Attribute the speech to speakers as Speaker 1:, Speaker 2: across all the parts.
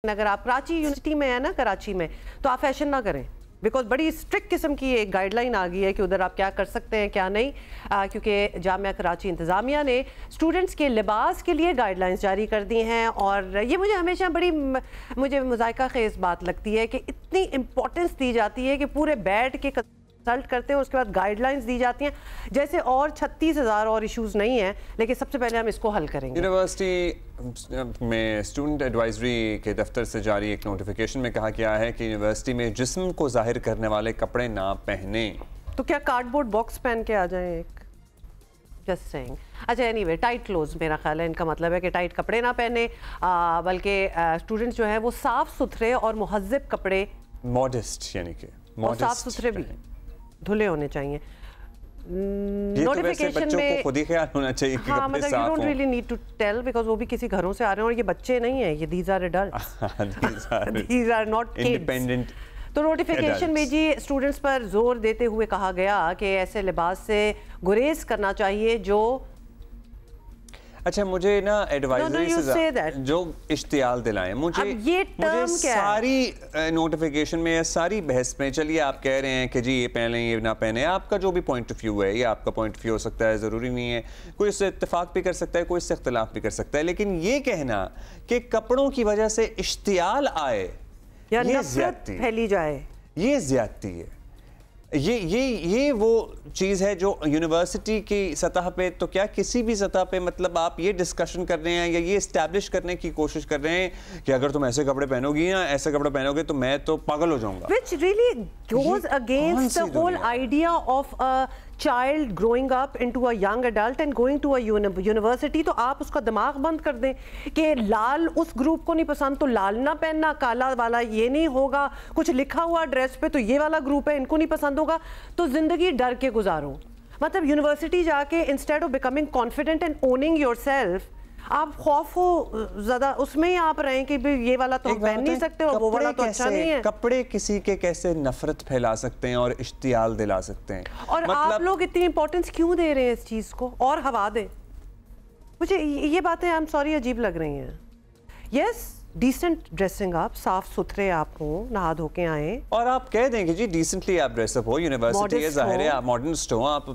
Speaker 1: अगर आप कराची यूनिवर्सिटी में है ना, कराची में, तो आप फैशन ना करें, बिकॉज बड़ी स्ट्रिक्ट किस्म की एक गाइडलाइन आ गई है कि उधर आप क्या कर सकते हैं क्या नहीं, क्योंकि जामिया कराची इंतज़ामिया ने स्टूडेंट्स के लिबास के लिए गाइडलाइंस जारी कर दी हैं। और ये मुझे हमेशा बड़ी मुझे मुज़ायका ख़ेज़ बात लगती है कि इतनी इम्पोर्टेंस दी जाती है कि पूरे बैठ के कंसल्ट करते हैं, उसके बाद गाइडलाइंस दी जाती हैं जैसे और 36,000 और इश्यूज नहीं हैं, लेकिन सबसे पहले हम इसको हल करेंगे।
Speaker 2: यूनिवर्सिटी में स्टूडेंट एडवाइजरी के दफ्तर से जारी एक नोटिफिकेशन में कहा गया है कि यूनिवर्सिटी में जिस्म को जाहिर करने वाले कपड़े ना पहने। तो
Speaker 1: क्या कार्डबोर्ड बॉक्स पहन के आ जाएं एक? Just saying. अच्छा, एनीवे, टाइट क्लोज मेरा ख्याल है इनका मतलब है कि टाइट कपड़े ना पहने, बल्कि स्टूडेंट्स जो है वो साफ सुथरे और मुहज्जब कपड़े,
Speaker 2: मॉडेस्ट यानी कि
Speaker 1: साफ सुथरे भी धुले होने चाहिए।
Speaker 2: नोटिफिकेशन में खुद ही ख्याल होना चाहिए कि
Speaker 1: हाँ, मतलब you don't really need to tell, because वो भी किसी घरों से आ रहे हैं और ये बच्चे नहीं हैं, ये these are adults, these are not independent. तो नोटिफिकेशन में जी स्टूडेंट्स पर जोर देते हुए कहा गया कि ऐसे लिबास से गुरेज करना चाहिए जो,
Speaker 2: अच्छा, मुझे ना एडवाइजरी से जो इश्तियाल दिलाएं, मुझे सारी नोटिफिकेशन में, सारी बहस में, चलिए आप कह रहे हैं कि जी ये पहने ये ना पहने, आपका जो भी पॉइंट ऑफ व्यू है ये आपका पॉइंट ऑफ व्यू हो सकता है, ज़रूरी नहीं है, कोई इससे इत्तेफाक भी कर सकता है, कोई इससे इख्तिलाफ भी कर सकता है, लेकिन ये कहना कि कपड़ों की वजह से इश्तियाल आए
Speaker 1: या नफरत फैली जाए, ये
Speaker 2: ज्यादती है। ये वो चीज़ है जो यूनिवर्सिटी की सतह पे, तो क्या किसी भी सतह पे, मतलब आप ये डिस्कशन कर रहे हैं या ये इस्टेब्लिश करने की कोशिश कर रहे हैं कि अगर तुम ऐसे कपड़े पहनोगी या ऐसे कपड़े पहनोगे तो मैं तो पागल हो जाऊंगा।
Speaker 1: Which really goes against the whole idea of a child growing up into a young adult and going to a university। तो आप उसका दिमाग बंद कर दें कि लाल उस ग्रुप को नहीं पसंद तो लाल ना पहनना, काला वाला ये नहीं होगा, कुछ लिखा हुआ ड्रेस पे तो ये वाला ग्रुप है इनको नहीं पसंद होगा, तो जिंदगी डर के गुजारो। मतलब यूनिवर्सिटी जाके instead of becoming confident and owning yourself, आप खौफ हो ज्यादा उसमें ही आप रहें कि ये वाला तो पहन नहीं सकते और वो वाला तो अच्छा नहीं है।
Speaker 2: कपड़े किसी के कैसे नफरत फैला सकते हैं और इश्तियाल दिला सकते हैं,
Speaker 1: और मतलब आप लोग इतनी इंपॉर्टेंस क्यों दे रहे हैं इस चीज को, और हवा दें। मुझे ये बातें आई एम सॉरी अजीब लग रही हैं। यस, डिसेंट ड्रेसिंग आप, साफ सुथरे आप हो, नहा धो के आए
Speaker 2: और आप कह देंगे जी डिसेंटली आप ड्रेसअप हो, यूनिवर्सिटी है, जाहिर है आप मॉडर्निस्ट हो, आप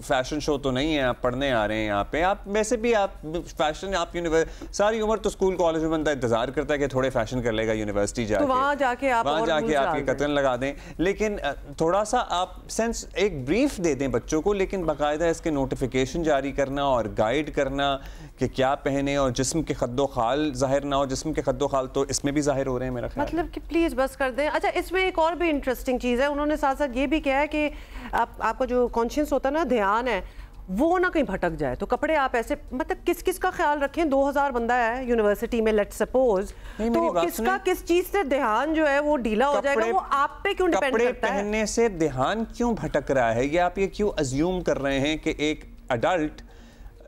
Speaker 2: फैशन शो तो नहीं है, आप पढ़ने आ रहे हैं यहाँ पे, आप वैसे भी आप फैशन, आप सारी उम्र तो स्कूल कॉलेज में बंदा इंतजार करता है कि थोड़े फैशन कर लेगा यूनिवर्सिटी जाके,
Speaker 1: तो वहाँ जाके
Speaker 2: आपके कतन लगा दें। लेकिन थोड़ा सा आप सेंस एक ब्रीफ दे दें बच्चों को, लेकिन बाकायदा इसके नोटिफिकेशन जारी करना और गाइड करना कि क्या पहने और जिस्म के खद्दो खाल जाहिर ना हो, जिस्म के खद्दो खाल तो इसमें भी जाहिर हो रहे हैं मेरा ख्याल,
Speaker 1: मतलब कि प्लीज बस कर दें। अच्छा, इसमें एक और भी इंटरेस्टिंग चीज़ है, उन्होंने साथ साथ ये भी कहा है कि आपका जो कॉन्शियस होता है ना, ध्यान है, वो ना कहीं भटक जाए, तो कपड़े आप ऐसे, मतलब किस किस का ख्याल रखें। 2000 बंदा है यूनिवर्सिटी में, लेट्स सपोज, तो किसका किस चीज से ध्यान जो है वो ढीला हो जाएगा, वो आप पे क्यों डिपेंड करता है।
Speaker 2: पहनने से ध्यान क्यों भटक रहा है, ये आप ये क्यों अज्यूम कर रहे हैं कि एक अडल्ट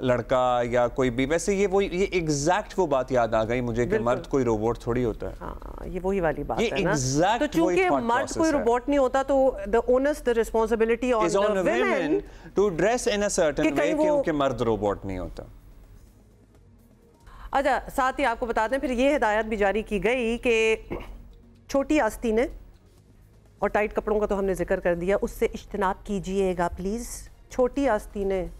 Speaker 2: लड़का या कोई भी, वैसे ये एग्जैक्ट वो बात याद आ गई मुझे कि मर्द कोई रोबोट थोड़ी होता है।
Speaker 1: हाँ, ये वही वाली बात है ना,
Speaker 2: तो
Speaker 1: चूंकि मर्द कोई रोबोट नहीं होता तो the onus the responsibility on the women
Speaker 2: to dress in a certain way, क्योंकि मर्द रोबोट नहीं होता।
Speaker 1: अच्छा, साथ ही आपको बता दें फिर ये हिदायत भी जारी की गई कि छोटी आस्तीनें और टाइट कपड़ों का तो हमने जिक्र कर दिया, उससे इज्तनाब कीजिएगा प्लीज। छोटी आस्तीनें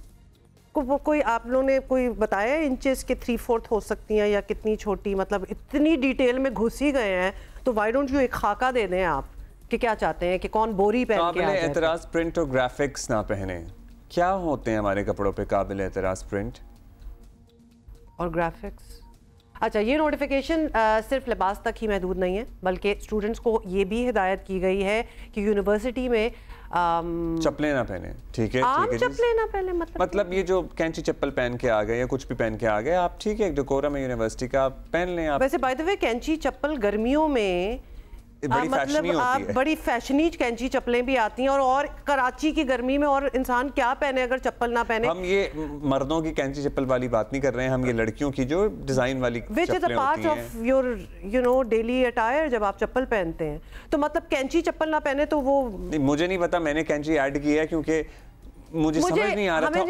Speaker 1: वो कोई आप लोगों ने कोई बताया इंचेस के 3/4 हो सकती हैं या कितनी छोटी, मतलब इतनी डिटेल में घुस ही गए हैं, तो व्हाई डोंट यू एक खाका दे दें आप कि क्या चाहते हैं कि कौन बोरी पहन के आ जाए।
Speaker 2: एतराज प्रिंट और ग्राफिक्स ना पहने, क्या होते हैं हमारे कपड़ों पे काबिल एतराज प्रिंट
Speaker 1: और ग्राफिक्स। अच्छा, ये नोटिफिकेशन सिर्फ लिबास तक ही महदूद नहीं है, बल्कि स्टूडेंट्स को ये भी हिदायत की गई है कि यूनिवर्सिटी में
Speaker 2: चप्पलें ना पहने। ठीक है,
Speaker 1: चप्पलें ना पहने,
Speaker 2: मतलब ये जो कैंची चप्पल पहन के आ गए या कुछ भी पहन के आ गए आप, ठीक है, एक डेकोरम है यूनिवर्सिटी का, आप पहन लें। आप
Speaker 1: वैसे बाय द वे कैंची चप्पल गर्मियों में मतलब आप बड़ी फैशनी कैंची चप्पलें भी आती हैं, और कराची की गर्मी में और इंसान क्या पहने अगर चप्पल ना पहने।
Speaker 2: हम ये मर्दों की कैंची चप्पल वाली बात नहीं कर रहे हैं, हम ये लड़कियों की जो डिजाइन वाली
Speaker 1: which is a part of your daily attire, जब आप चप्पल पहनते हैं तो मतलब कैंची चप्पल ना पहने तो वो,
Speaker 2: मुझे नहीं पता, मैंने कैंची ऐड की है क्योंकि मुझे समझ नहीं आ रहा था।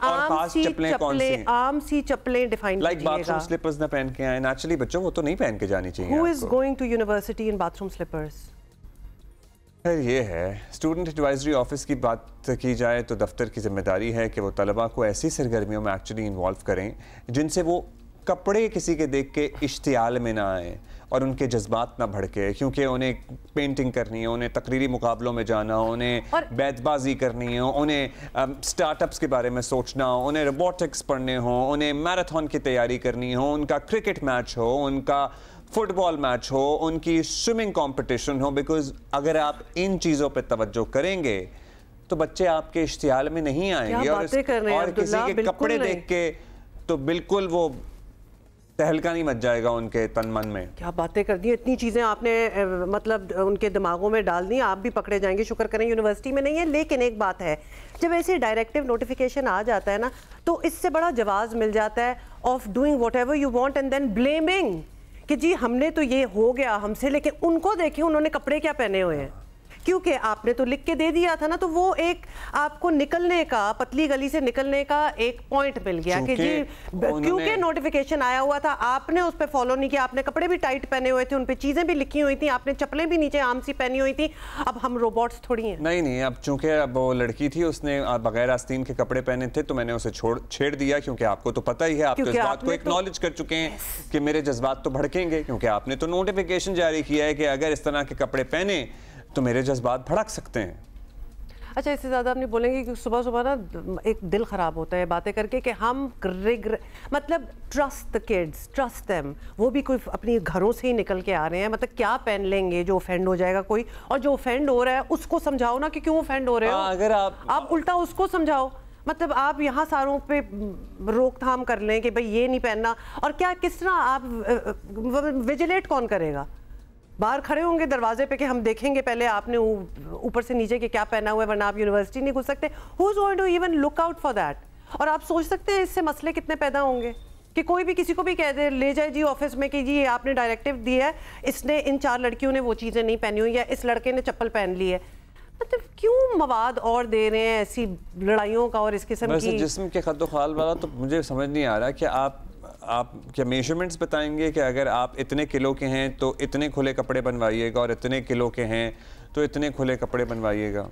Speaker 2: और
Speaker 1: खास चप्पलें कौन सी? आम सी चप्पलें डिफाइन कीजिएगा।
Speaker 2: लाइक बाथरूम स्लीपर्स ना पहन के आए नेचुरली बच्चों, वो तो नहीं पहन के जानी चाहिए।
Speaker 1: Who is going to university in bathroom slippers?
Speaker 2: फिर ये है, स्टूडेंट एडवाइजरी ऑफिस की बात की जाए तो दफ्तर की जिम्मेदारी है कि वो तलबा को ऐसी सरगर्मियों में एक्चुअली इन्वॉल्व करें जिनसे वो कपड़े किसी के देख के इश्तियाल में ना आए और उनके जज्बात ना भड़के, क्योंकि उन्हें पेंटिंग करनी है, उन्हें तकरीरी मुकाबलों में जाना हो, उन्हें बैतबाजी करनी हो, उन्हें स्टार्टअप्स के बारे में सोचना हो, उन्हें रोबोटिक्स पढ़ने हो, उन्हें मैराथन की तैयारी करनी हो, उनका क्रिकेट मैच हो, उनका फुटबॉल मैच हो, उनकी स्विमिंग कंपटीशन हो। बिकॉज अगर आप इन चीज़ों पे तवज्जो करेंगे तो बच्चे आपके इश्तियाल में नहीं आएंगे और किसी के कपड़े देख के तो बिल्कुल वो तहलका नहीं मच जाएगा उनके तन मन में।
Speaker 1: क्या बातें कर दी, इतनी चीज़ें आपने मतलब उनके दिमागों में डाल दी, आप भी पकड़े जाएंगे। शुक्र करें यूनिवर्सिटी में नहीं है। लेकिन एक बात है, जब ऐसे डायरेक्टिव नोटिफिकेशन आ जाता है ना, तो इससे बड़ा जवाब मिल जाता है of doing whatever you want and then blaming कि जी हमने तो ये हो गया हमसे, लेकिन उनको देखिए उन्होंने कपड़े क्या पहने हुए हैं, क्योंकि आपने तो लिख के दे दिया था ना। तो वो एक आपको निकलने का, पतली गली से निकलने का एक पॉइंट मिल गया कि जी क्योंकि नोटिफिकेशन आया हुआ था, आपने उस पर फॉलो नहीं किया, आपने कपड़े भी टाइट पहने हुए थे, उन पे चीजें भी लिखी हुई थी, आपने चप्पलें भी नीचे आम सी पहनी हुई थी। अब हम रोबोट्स थोड़ी हैं।
Speaker 2: नहीं, अब चूंकि अब वो लड़की थी, उसने बगैर आस्तीन के कपड़े पहने थे, तो मैंने उसे छेड़ दिया, क्योंकि आपको तो पता ही है, आप तो इस बात को एक्नॉलेज कर चुके हैं कि मेरे जज्बात तो भड़केंगे, क्योंकि आपने तो नोटिफिकेशन जारी किया है कि अगर इस तरह के कपड़े पहने तो मेरे जज्बात भड़क सकते हैं।
Speaker 1: अच्छा, इससे ज़्यादा आप नहीं बोलेंगे कि सुबह सुबह ना एक दिल ख़राब होता है बातें करके कि हम मतलब trust the kids, trust them. वो भी कोई अपनी घरों से ही निकल के आ रहे हैं, मतलब क्या पहन लेंगे जो ऑफेंड हो जाएगा कोई, और जो ऑफेंड हो रहा है उसको समझाओ ना कि क्यों ऑफेंड हो रहे हो।
Speaker 2: अगर आप
Speaker 1: उल्टा उसको समझाओ, मतलब आप यहाँ सारों पे रोकथाम कर लें कि भाई ये नहीं पहनना, और क्या किस तरह आप विजिलेट कौन करेगा? बाहर खड़े होंगे दरवाजे पे कि हम देखेंगे पहले आपने ऊपर से नीचे के क्या पहना हुआ है, वरना आप यूनिवर्सिटी नहीं घुस सकते। Who is going to even look out for that? और आप सोच सकते हैं इससे मसले कितने पैदा होंगे कि कोई भी किसी को भी कह दे, ले जाए जी ऑफिस में कि जी आपने डायरेक्टिव दिया है, इसने इन 4 लड़कियों ने वो चीज़ें नहीं पहनी हुई, या इस लड़के ने चप्पल पहन ली है। मतलब क्यों मवाद और दे रहे हैं ऐसी लड़ाइयों का और इस किस्म की?
Speaker 2: जिस्म के खद्दो-खाल वाला तो मुझे समझ नहीं आ रहा कि आप क्या मेजरमेंट्स बताएंगे कि अगर आप इतने किलो के हैं तो इतने खुले कपड़े बनवाइएगा और इतने किलो के हैं तो इतने खुले कपड़े बनवाइएगा।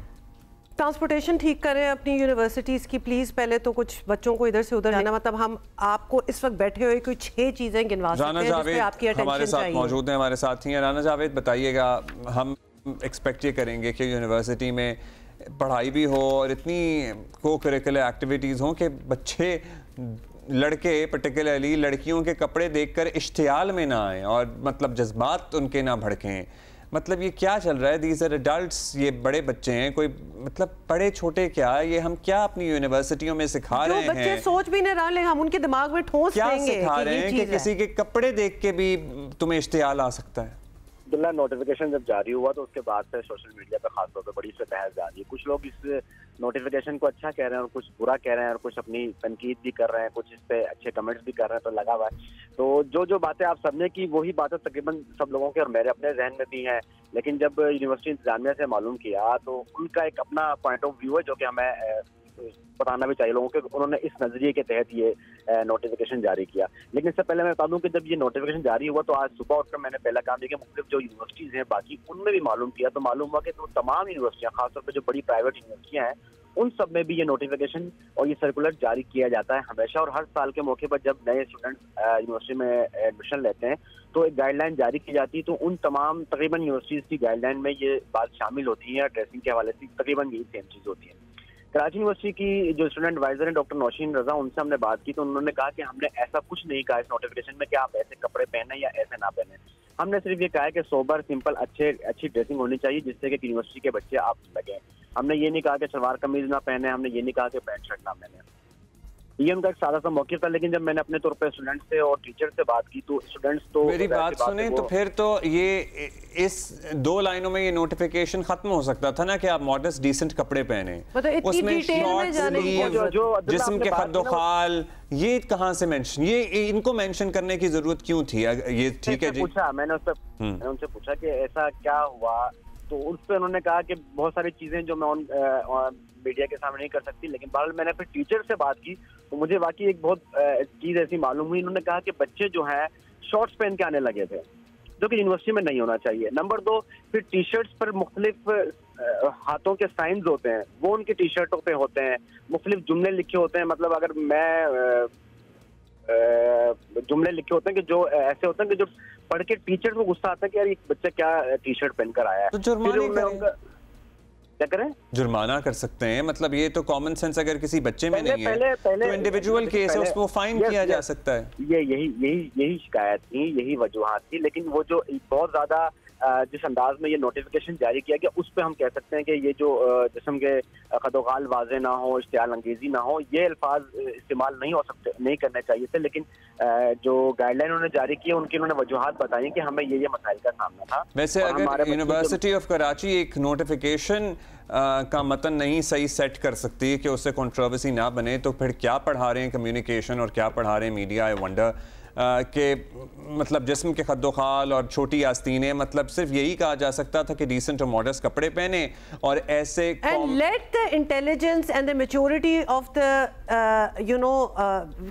Speaker 1: ट्रांसपोर्टेशन ठीक करें अपनी यूनिवर्सिटीज़ की प्लीज़। पहले तो कुछ बच्चों को इधर से उधर जाना, मतलब हम आपको इस वक्त बैठे हुए कोई 6 चीज़ें गिनवा सकते हैं जिस पे आपकी अटेंशन
Speaker 2: हमारे साथ मौजूद हैं, हमारे साथ ही हैं। राना जावेद, बताइएगा, हम एक्सपेक्ट ये करेंगे कि यूनिवर्सिटी में पढ़ाई भी हो और इतनी को करिकुलर एक्टिविटीज़ हों कि बच्चे, लड़के पर्टिकुलरली लड़कियों के कपड़े देखकर इश्तियाल में ना आए और मतलब जज्बात उनके ना भड़कें। मतलब ये क्या चल रहा है? दीज आर एडल्ट्स, ये बड़े बच्चे हैं, कोई मतलब बड़े छोटे क्या, ये हम क्या अपनी यूनिवर्सिटियों में सिखा रहे हैं?
Speaker 1: बच्चे सोच भी नहीं रहे, हम उनके दिमाग में ठोस
Speaker 2: क्या सिखा रहे हैं कि किसी के कपड़े देख के भी तुम्हें इश्तियाल आ सकता है?
Speaker 3: नोटिफिकेशन जब जारी हुआ तो उसके बाद से सोशल मीडिया पर खासतौर पर बड़ी से बहस जा रही है। कुछ लोग इस नोटिफिकेशन को अच्छा कह रहे हैं और कुछ बुरा कह रहे हैं और कुछ अपनी तनकीद भी कर रहे हैं, कुछ इस पे अच्छे कमेंट्स भी कर रहे हैं, तो लगा हुआ है। तो जो बातें आप सबने की वही बातें तकरीबन सब लोगों के और मेरे अपने जहन में भी हैं, लेकिन जब यूनिवर्सिटी इंतजामिया से मालूम किया तो उनका एक अपना पॉइंट ऑफ व्यू है जो कि हमें बताना भी चाहिए लोगों के। उन्होंने इस नजरिए के तहत ये नोटिफिकेशन जारी किया। लेकिन इससे पहले मैं बता दूं कि जब ये नोटिफिकेशन जारी हुआ तो आज सुबह उठकर मैंने पहला काम किया कि मुख्तलिफ जो यूनिवर्सिटीज़ हैं बाकी उनमें भी मालूम किया, तो मालूम हुआ कि तो तमाम यूनिवर्सिटियाँ, खासतौर पर जो बड़ी प्राइवेट यूनिवर्सिटियाँ हैं, उन सब में भी ये नोटिफिकेशन और ये सर्कुलर जारी किया जाता है हमेशा। और हर साल के मौके पर जब नए स्टूडेंट्स यूनिवर्सिटी में एडमिशन लेते हैं तो एक गाइडलाइन जारी की जाती है, तो उन तमाम तकरीबन यूनिवर्सिटीज़ की गाइडलाइन में ये बात शामिल होती है। ड्रेसिंग के हवाले से तकरीबन यही सेम चीज़ होती है। कराची यूनिवर्सिटी की जो स्टूडेंट एडवाइजर हैं डॉक्टर नौशीन रजा, उनसे हमने बात की तो उन्होंने कहा कि हमने ऐसा कुछ नहीं कहा इस नोटिफिकेशन में कि आप ऐसे कपड़े पहने या ऐसे ना पहने। हमने सिर्फ ये कहा है कि सोबर, सिंपल, अच्छी ड्रेसिंग होनी चाहिए जिससे कि यूनिवर्सिटी के बच्चे आप लगे। हमने ये नहीं कहा कि सलवार कमीज ना पहने, हमने ये नहीं कहा कि पैंट शर्ट ना पहने। ये उनका एक सादा सा मौक़िफ़ था। लेकिन जब मैंने अपने तौर पर स्टूडेंट्स से और टीचर से बात की तो स्टूडेंट्स तो
Speaker 2: मेरी बात सुने तो फिर तो ये इस 2 लाइनों में ये नोटिफिकेशन खत्म हो सकता था ना कि आप मॉडर्न डिसेंट कपड़े पहने, उसमें जिस्म के खद्दो-खाल, ये कहाँ से मेंशन, ये इनको मेंशन करने की जरूरत क्यों थी? ये ठीक है जी,
Speaker 3: पूछा मैंने उनसे पूछा कि ऐसा क्या हुआ, तो उस पर उन्होंने कहा कि बहुत सारी चीजें जो मैं मीडिया के सामने नहीं कर सकती। लेकिन बहरहाल मैंने फिर टीचर से बात की तो मुझे वाकई एक बहुत चीज़ ऐसी मालूम हुई। इन्होंने कहा कि बच्चे जो हैं शॉर्ट्स पहन के आने लगे थे, जो कि यूनिवर्सिटी में नहीं होना चाहिए। नंबर 2, फिर टी शर्ट्स पर मुख्तलिफ हाथों के साइंस होते हैं, वो उनकी टी शर्टों पे होते हैं, मुख्तलिफ जुमले लिखे होते हैं। मतलब अगर मैं जुमले लिखे होते हैं कि जो ऐसे होते हैं कि जो पढ़ के टीचर को गुस्सा आता है कि यार ये बच्चा क्या टी शर्ट पहनकर आया है।
Speaker 2: तो जुर्माना
Speaker 3: क्या करें?
Speaker 2: जुर्माना कर सकते हैं, मतलब ये तो कॉमन सेंस अगर किसी बच्चे में नहीं है
Speaker 3: पहले
Speaker 2: तो इंडिविजुअल केस है, उसको फाइन किया जा सकता है।
Speaker 3: यही शिकायत थी, यही वजूहात थी। लेकिन वो जो बहुत ज्यादा जिस अंदाज में ये नोटिफिकेशन जारी किया गया उस पर हम कह सकते हैं कि ये जो जिस्म के खदोगाल वाजे ना हो, इश्तियाल अंगेजी ना हो, ये अल्फाज इस्तेमाल नहीं हो सकते, नहीं करने चाहिए थे। लेकिन जो गाइडलाइन उन्होंने जारी की उनकी उन्होंने वजूहात बताई कि हमें ये मसाइल का सामना था।
Speaker 2: वैसे अगर यूनिवर्सिटी ऑफ कराची एक नोटिफिकेशन का मतन नहीं सही सेट कर सकती कि उससे कंट्रोवर्सी ना बने, तो फिर क्या पढ़ा रहे हैं कम्युनिकेशन और क्या पढ़ा रहे हैं मीडिया? आई वंडर के मतलब जिस्म के खद्दोखाल और छोटी आस्तीनें, मतलब सिर्फ यही कहा जा सकता था कि डिसेंट और मॉडर्स कपड़े पहने और ऐसे
Speaker 1: and let the intelligence and the maturity of the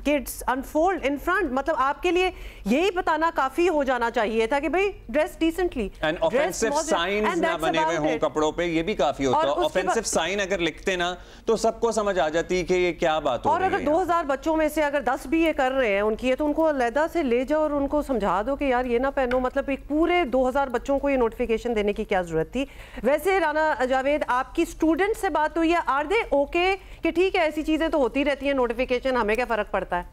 Speaker 1: kids unfold in front। मतलब आपके लिए यही बताना काफी हो जाना चाहिए था कि भाई dress decently
Speaker 2: and offensive science ना बने हुए हों कपड़ों पे, ये भी काफी होता है। ऑफेंसिव साइन अगर लिखते ना तो सबको समझ आ जाती कि ये क्या बात हो रही है।
Speaker 1: और अगर 2000 बच्चों में से अगर 10 भी ये कर रहे हैं उनकी है तो उनको से ले जाओ और उनको समझा दो कि यार ये ना पहनो। मतलब एक पूरे 2000 बच्चों को ये नोटिफिकेशन देने की क्या जरूरत थी? वैसे राना जावेद, आपकी स्टूडेंट से बात हुई है, आर दे ओके कि ठीक है ऐसी चीजें तो होती रहती हैं, नोटिफिकेशन हमें क्या फर्क पड़ता है?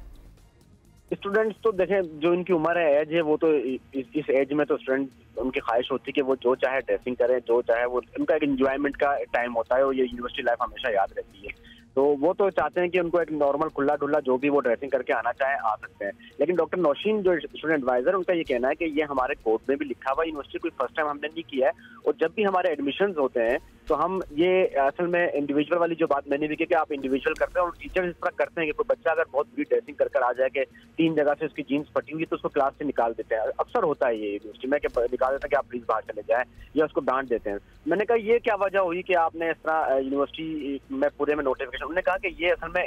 Speaker 3: स्टूडेंट्स तो देखें, जो इनकी उम्र है, एज है, वो तो इस एज में तो स्टूडेंट उनकी ख्वाहिश होती है कि वो जो चाहे ड्रेसिंग करें, जो चाहे वो, उनका एक एंजॉयमेंट का टाइम होता है और ये यूनिवर्सिटी लाइफ हमेशा याद रहती है। तो वो तो चाहते हैं कि उनको एक नॉर्मल खुला डुल्ला जो भी वो ड्रेसिंग करके आना चाहे आ सकते हैं। लेकिन डॉक्टर नौशीन जो स्टूडेंट एडवाइजर, उनका ये कहना है कि ये हमारे कोड में भी लिखा हुआ, यूनिवर्सिटी कोई फर्स्ट टाइम हमने नहीं किया है। और जब भी हमारे एडमिशंस होते हैं तो हम ये असल में इंडिविजुअल वाली जो बात मैंने भी की कि आप इंडिविजुअल करते हैं और टीचर्स इस तरह करते हैं कि कोई बच्चा अगर बहुत बुरी ड्रेसिंग कर आ जाए कि 3 जगह से उसकी जीन्स फटी हुई तो उसको क्लास से निकाल देते हैं। अक्सर होता है ये यूनिवर्सिटी में कि निकाल देते हैं कि आप प्लीज बाहर चले जाएं या उसको डांट देते हैं। मैंने कहा ये क्या वजह हुई कि आपने इस तरह यूनिवर्सिटी में पूरे में नोटिफिकेशन? उन्होंने कहा कि ये असल में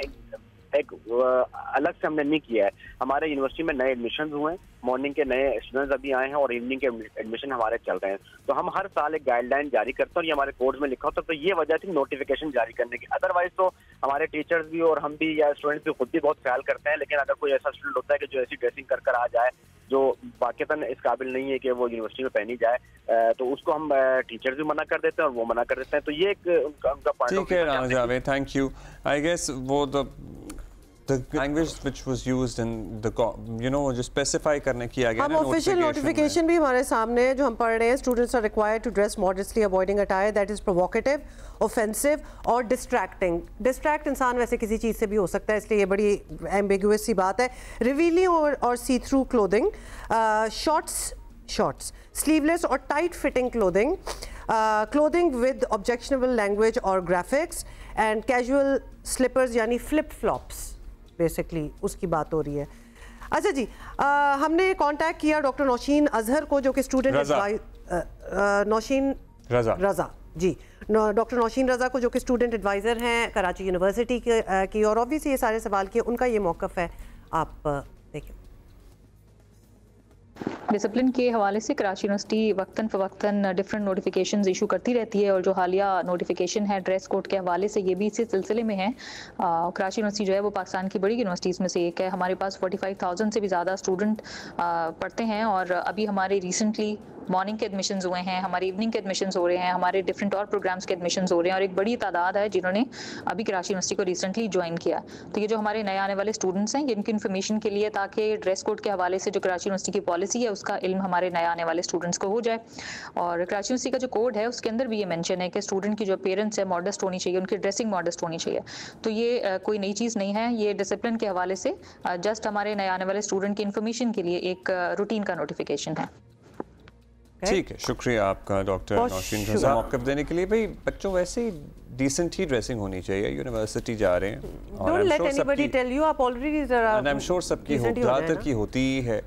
Speaker 3: एक अलग से हमने नहीं किया है। हमारे यूनिवर्सिटी में नए एडमिशन हुए हैं, मॉर्निंग के नए स्टूडेंट्स अभी आए हैं और इवनिंग के एडमिशन हमारे चल रहे हैं। तो हम हर साल एक गाइडलाइन जारी करते हैं और ये हमारे कोड में लिखा होता है। तो ये वजह थी नोटिफिकेशन जारी करने की। अदरवाइज तो हमारे टीचर्स भी और हम भी या स्टूडेंट्स भी खुद भी बहुत ख्याल करते हैं। लेकिन अगर कोई ऐसा स्टूडेंट होता है कि जो ऐसी ड्रेसिंग कर आ जाए जो वाकईतन इस काबिल नहीं है कि वो यूनिवर्सिटी में पहनी जाए, तो उसको हम टीचर्स भी मना कर देते हैं और वो मना कर देते हैं। तो ये एक उनका पॉइंट।
Speaker 2: ठीक है Rana Javed, thank you. I guess वो the language which was used in the जो स्पेसिफाई करने किया गया
Speaker 1: हम ऑफिशियल नोटिफिकेशन भी हमारे सामने है जो हम पढ़ रहे हैं। Students are required to dress modestly avoiding attire that is provocative, offensive और डिस्ट्रैक्टिंग। डिस्ट्रैक्ट इंसान वैसे किसी चीज़ से भी हो सकता है, इसलिए ये बड़ी एम्बिगुअस सी बात है। रिवीलिंग और सी थ्रू क्लोथिंग, शॉर्ट्स, स्लीवलेस और tight fitting clothing, clothing with objectionable language और ग्राफिक्स एंड कैजुअल स्लिपर्स यानी फ्लिप फ्लॉप्स, बेसिकली उसकी बात हो रही है। अच्छा जी, हमने कांटेक्ट किया डॉक्टर नौशीन अजहर को जो कि स्टूडेंट नौशीन रजा जी, डॉक्टर नौशीन रजा को जो कि स्टूडेंट एडवाइज़र हैं कराची यूनिवर्सिटी की और ऑब्वियसली ये सारे सवाल किए, उनका ये मौक़िफ़ है, आप देखें।
Speaker 4: डिसिप्लिन के हवाले से कराची यूनिवर्सिटी वक्तन फ़वक्तन डिफरेंट नोटिफिकेशंस इशू करती रहती है और जो हालिया नोटिफिकेशन है ड्रेस कोड के हवाले से ये भी इसी सिलसिले में है। कराची यूनिवर्सिटी जो है वो पाकिस्तान की बड़ी यूनिवर्सिटीज़ में से एक है। हमारे पास 45,000 से भी ज़्यादा स्टूडेंट पढ़ते हैं और अभी हमारे रिसेंटली मॉर्निंग के एडमिशन्स हुए हैं, हमारे इवनिंग के एडमिशन्स हो रहे हैं, हमारे डिफरेंट और प्रोग्राम्स के एडमिशन्स हो रहे हैं और एक बड़ी तादाद है जिन्होंने अभी कराची यूनिवर्सिटी को रिसेंटली ज्वाइन किया। तो ये जो हमारे नए आने वाले स्टूडेंट्स हैं, इनकी इन्फॉर्मेशन के लिए ताकि ड्रेस कोड के हवाले से जो कराची यूनिवर्सिटी की पॉलिसी है उसका इल्म हमारे नए आने वाले स्टूडेंट्स को हो जाए। और कराची यूनिवर्सिटी का जो कोड है उसके अंदर भी ये मेंशन है कि स्टूडेंट की जो पेरेंट्स है मॉडेस्ट होनी चाहिए, उनकी ड्रेसिंग मॉडेस्ट होनी चाहिए। तो ये कोई नई चीज़ नहीं है, ये डिसिप्लिन के हवाले से जस्ट हमारे नए आने वाले स्टूडेंट की इन्फॉर्मेशन के लिए एक रूटीन का नोटिफिकेशन है।
Speaker 2: ठीक है, शुक्रिया आपका डॉक्टर नौशीन रजा मौक़िफ़ देने के लिए। भाई बच्चों वैसे ही डिसेंट ही ड्रेसिंग होनी चाहिए, यूनिवर्सिटी जा रहे हैं और
Speaker 1: don't let anybody tell you, आप ऑलरेडी ज़रा
Speaker 2: आई एम श्योर सबकी ज़्यादातर की होती ही है।